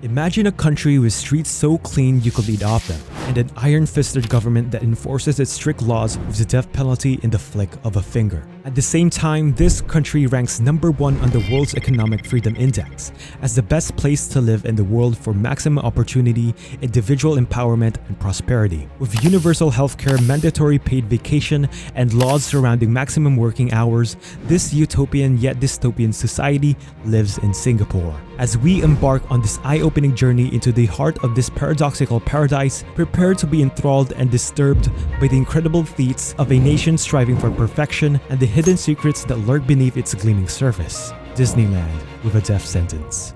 Imagine a country with streets so clean you could eat off them, and an iron-fisted government that enforces its strict laws with the death penalty in the flick of a finger. At the same time, this country ranks #1 on the World's Economic Freedom Index as the best place to live in the world for maximum opportunity, individual empowerment, and prosperity. With universal healthcare, mandatory paid vacation, and laws surrounding maximum working hours, this utopian yet dystopian society lives in Singapore. As we embark on this eye-opening journey into the heart of this paradoxical paradise, prepare to be enthralled and disturbed by the incredible feats of a nation striving for perfection and the hidden secrets that lurk beneath its gleaming surface. Disneyland with a death sentence.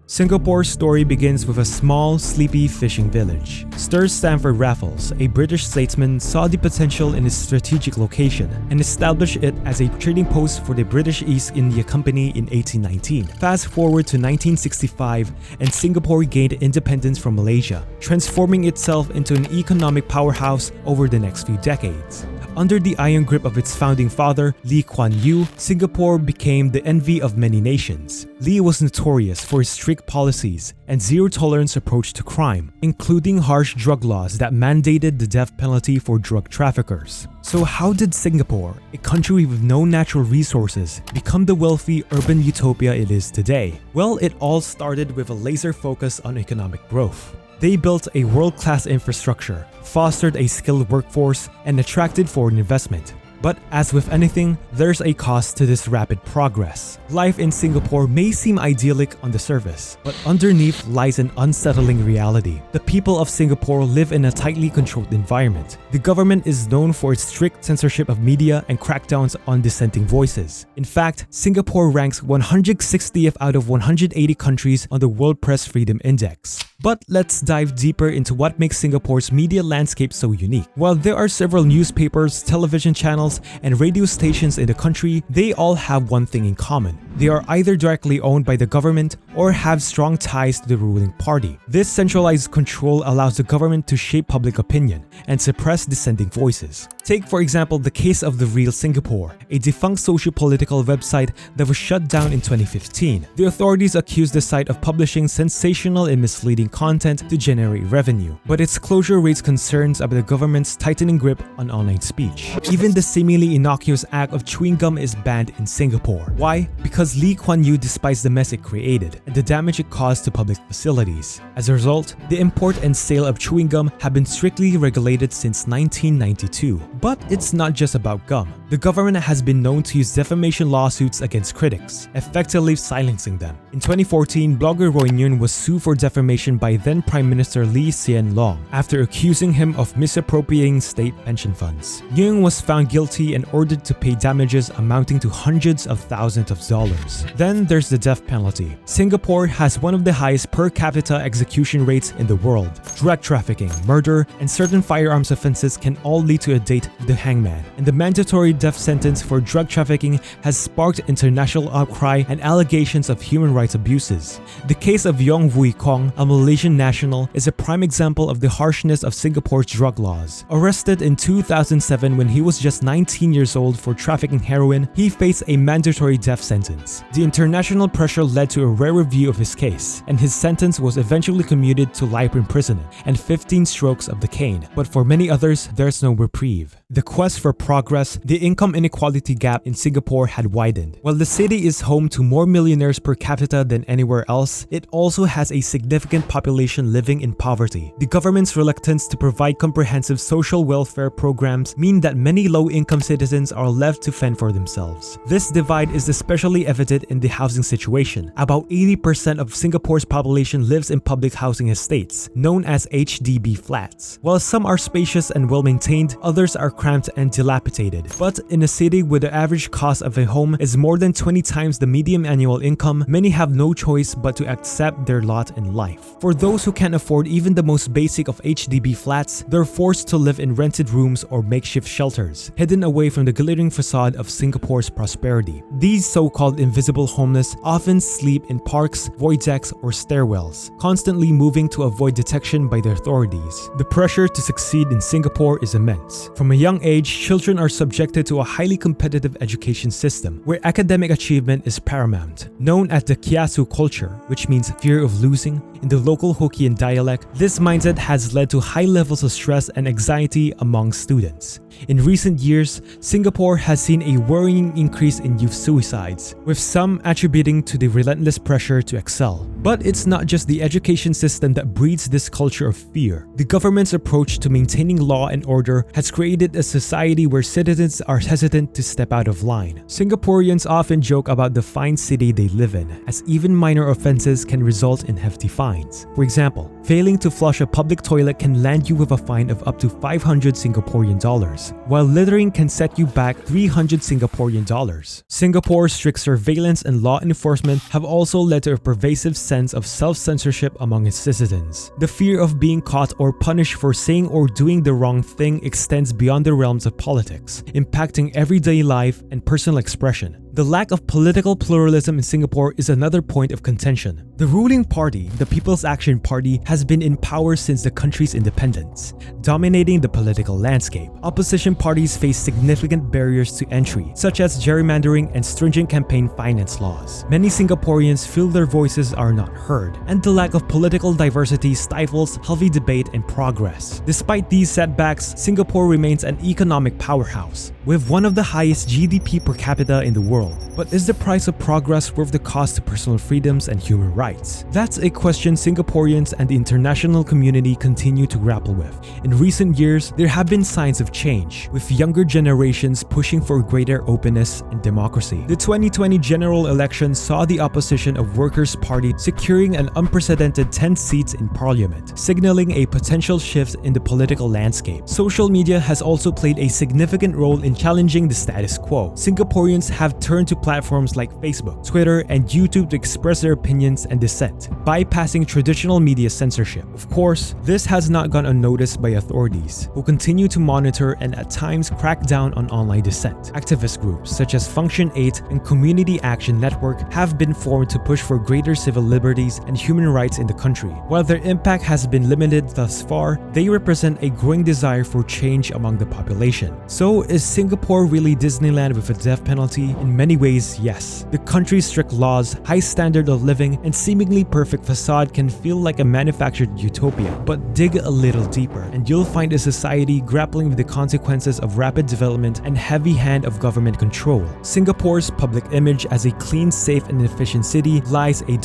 Singapore's story begins with a small, sleepy fishing village. Sir Stamford Raffles, a British statesman, saw the potential in its strategic location and established it as a trading post for the British East India Company in 1819. Fast forward to 1965, and Singapore gained independence from Malaysia, transforming itself into an economic powerhouse over the next few decades. Under the iron grip of its founding father, Lee Kuan Yew, Singapore became the envy of many nations. Lee was notorious for his strict policies and zero-tolerance approach to crime, including harsh drug laws that mandated the death penalty for drug traffickers. So how did Singapore, a country with no natural resources, become the wealthy urban utopia it is today? Well, it all started with a laser focus on economic growth. They built a world-class infrastructure, fostered a skilled workforce, and attracted foreign investment. But as with anything, there's a cost to this rapid progress. Life in Singapore may seem idyllic on the surface, but underneath lies an unsettling reality. The people of Singapore live in a tightly controlled environment. The government is known for its strict censorship of media and crackdowns on dissenting voices. In fact, Singapore ranks 160th out of 180 countries on the World Press Freedom Index. But let's dive deeper into what makes Singapore's media landscape so unique. While there are several newspapers, television channels, and radio stations in the country, they all have one thing in common. They are either directly owned by the government or have strong ties to the ruling party. This centralized control allows the government to shape public opinion and suppress dissenting voices. Take, for example, the case of The Real Singapore, a defunct socio-political website that was shut down in 2015. The authorities accused the site of publishing sensational and misleading content to generate revenue, but its closure raised concerns about the government's tightening grip on online speech. Even the seemingly innocuous act of chewing gum is banned in Singapore. Why? Because Lee Kuan Yew despised the mess it created and the damage it caused to public facilities. As a result, the import and sale of chewing gum have been strictly regulated since 1992. But it's not just about gum. The government has been known to use defamation lawsuits against critics, effectively silencing them. In 2014, blogger Roy Nguyen was sued for defamation by then Prime Minister Lee Hsien Loong after accusing him of misappropriating state pension funds. Nguyen was found guilty and ordered to pay damages amounting to hundreds of thousands of dollars. Then there's the death penalty. Singapore has one of the highest per capita execution rates in the world. Drug trafficking, murder, and certain firearms offenses can all lead to a date with the hangman. And the mandatory death sentence for drug trafficking has sparked international outcry and allegations of human rights abuses. The case of Yong Vui Kong, a Malaysian national, is a prime example of the harshness of Singapore's drug laws. Arrested in 2007 when he was just 19 years old for trafficking heroin, he faced a mandatory death sentence. The international pressure led to a rare review of his case, and his sentence was eventually commuted to life imprisonment and 15 strokes of the cane. But for many others, there's no reprieve. The quest for progress, the income inequality gap in Singapore had widened. While the city is home to more millionaires per capita than anywhere else, it also has a significant population living in poverty. The government's reluctance to provide comprehensive social welfare programs mean that many low-income citizens are left to fend for themselves. This divide is especially evident in the housing situation. About 80% of Singapore's population lives in public housing estates, known as HDB flats. While some are spacious and well-maintained, others are cramped and dilapidated. But in a city where the average cost of a home is more than 20 times the median annual income, many have no choice but to accept their lot in life. For those who can't afford even the most basic of HDB flats, they're forced to live in rented rooms or makeshift shelters, hidden away from the glittering facade of Singapore's prosperity. These so-called invisible homeless often sleep in parks, void decks, or stairwells, constantly moving to avoid detection by the authorities. The pressure to succeed in Singapore is immense. From a young age, children are subjected to a highly competitive education system, where academic achievement is paramount. Known as the kiasu culture, which means fear of losing, in the local Hokkien dialect, this mindset has led to high levels of stress and anxiety among students. In recent years, Singapore has seen a worrying increase in youth suicides, with some attributing to the relentless pressure to excel. But it's not just the education system that breeds this culture of fear. The government's approach to maintaining law and order has created a society where citizens are hesitant to step out of line. Singaporeans often joke about the fine city they live in, as even minor offenses can result in hefty fines. For example, failing to flush a public toilet can land you with a fine of up to 500 Singaporean dollars, while littering can set you back 300 Singaporean dollars. Singapore's strict surveillance and law enforcement have also led to a pervasive sense of self-censorship among its citizens. The fear of being caught or punished for saying or doing the wrong thing extends beyond the realms of politics, impacting everyday life and personal expression. The lack of political pluralism in Singapore is another point of contention. The ruling party, the People's Action Party, has been in power since the country's independence, dominating the political landscape. Opposition parties face significant barriers to entry, such as gerrymandering and stringent campaign finance laws. Many Singaporeans feel their voices are not heard, and the lack of political diversity stifles healthy debate and progress. Despite these setbacks, Singapore remains an economic powerhouse, with one of the highest GDP per capita in the world. But is the price of progress worth the cost to personal freedoms and human rights? That's a question Singaporeans and the international community continue to grapple with. In recent years, there have been signs of change, with younger generations pushing for greater openness and democracy. The 2020 general election saw the opposition of Workers' Party securing an unprecedented 10 seats in parliament, signaling a potential shift in the political landscape. Social media has also played a significant role in challenging the status quo. Singaporeans have turned to platforms like Facebook, Twitter, and YouTube to express their opinions and dissent, bypassing traditional media censorship. Of course, this has not gone unnoticed by authorities, who continue to monitor and at times crack down on online dissent. Activist groups such as Function 8 and Community Action Network have been formed to push for greater civil liberties and human rights in the country. While their impact has been limited thus far, they represent a growing desire for change among the population. So, is Singapore really Disneyland with a death penalty? In many ways, yes. The country's strict laws, high standard of living, and seemingly perfect facade can feel like a manufactured utopia. But dig a little deeper, and you'll find a society grappling with the consequences of rapid development and heavy hand of government control. Singapore's public image as a clean, safe, and efficient city lies a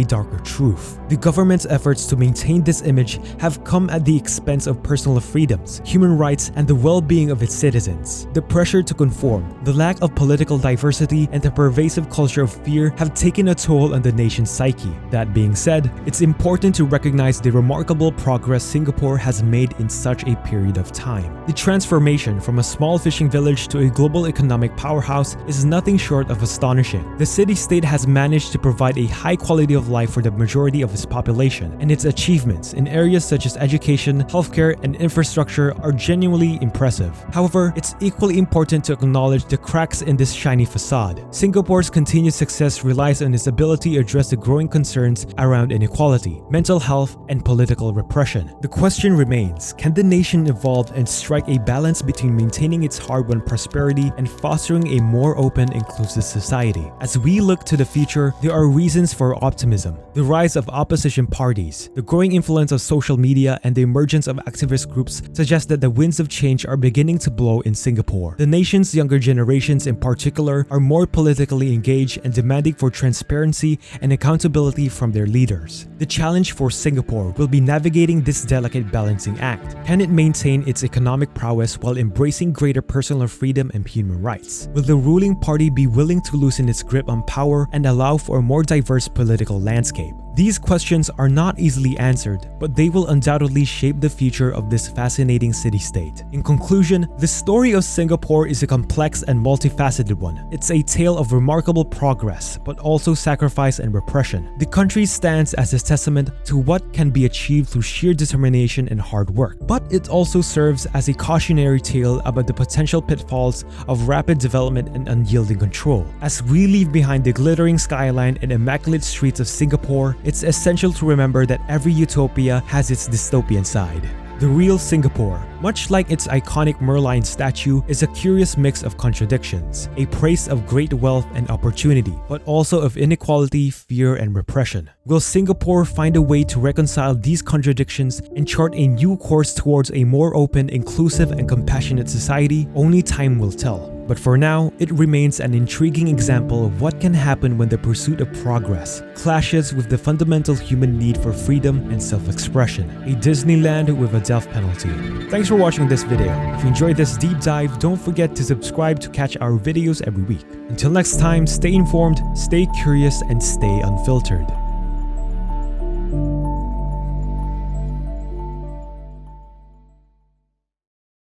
darker truth. The government's efforts to maintain this image have come at the expense of personal freedoms, human rights, and the well-being of its citizens. The pressure to conform, the lack of political diversity, and the pervasive culture of fear have taken a toll on the nation's psyche. That being said, it's important to recognize the remarkable progress Singapore has made in such a period of time. The transformation from a small fishing village to a global economic powerhouse is nothing short of astonishing. The city-state has managed to provide a high quality of life for the majority of its population, and its achievements in areas such as education, healthcare, and infrastructure are genuinely impressive. However, it's equally important to acknowledge the cracks in this shiny facade. Singapore's continued success relies on its ability to address the growing concerns around inequality, mental health, and political repression. The question remains, can the nation evolve and strike a balance between maintaining its hard-won prosperity and fostering a more open, inclusive society? As we look to the future, there are reasons for optimism. The rise of opposition parties, the growing influence of social media, and the emergence of activist groups suggest that the winds of change are beginning to blow in Singapore. The nation's younger generations in particular are more politically engaged and demanding for transparency and accountability from their leaders. The challenge for Singapore will be navigating this delicate balancing act. Can it maintain its economic prowess while embracing greater personal freedom and human rights? Will the ruling party be willing to loosen its grip on power and allow for a more diverse political landscape? These questions are not easily answered, but they will undoubtedly shape the future of this fascinating city-state. In conclusion, the story of Singapore is a complex and multifaceted one. It's a tale of remarkable progress, but also sacrifice and repression. The country stands as a testament to what can be achieved through sheer determination and hard work, but it also serves as a cautionary tale about the potential pitfalls of rapid development and unyielding control. As we leave behind the glittering skyline and immaculate streets of Singapore, it's essential to remember that every utopia has its dystopian side. The real Singapore, much like its iconic Merlion statue, is a curious mix of contradictions, a place of great wealth and opportunity, but also of inequality, fear, and repression. Will Singapore find a way to reconcile these contradictions and chart a new course towards a more open, inclusive, and compassionate society? Only time will tell. But for now, it remains an intriguing example of what can happen when the pursuit of progress clashes with the fundamental human need for freedom and self-expression. A Disneyland with a death penalty. Thanks for watching this video. If you enjoyed this deep dive, don't forget to subscribe to catch our videos every week. Until next time, stay informed, stay curious, and stay unfiltered.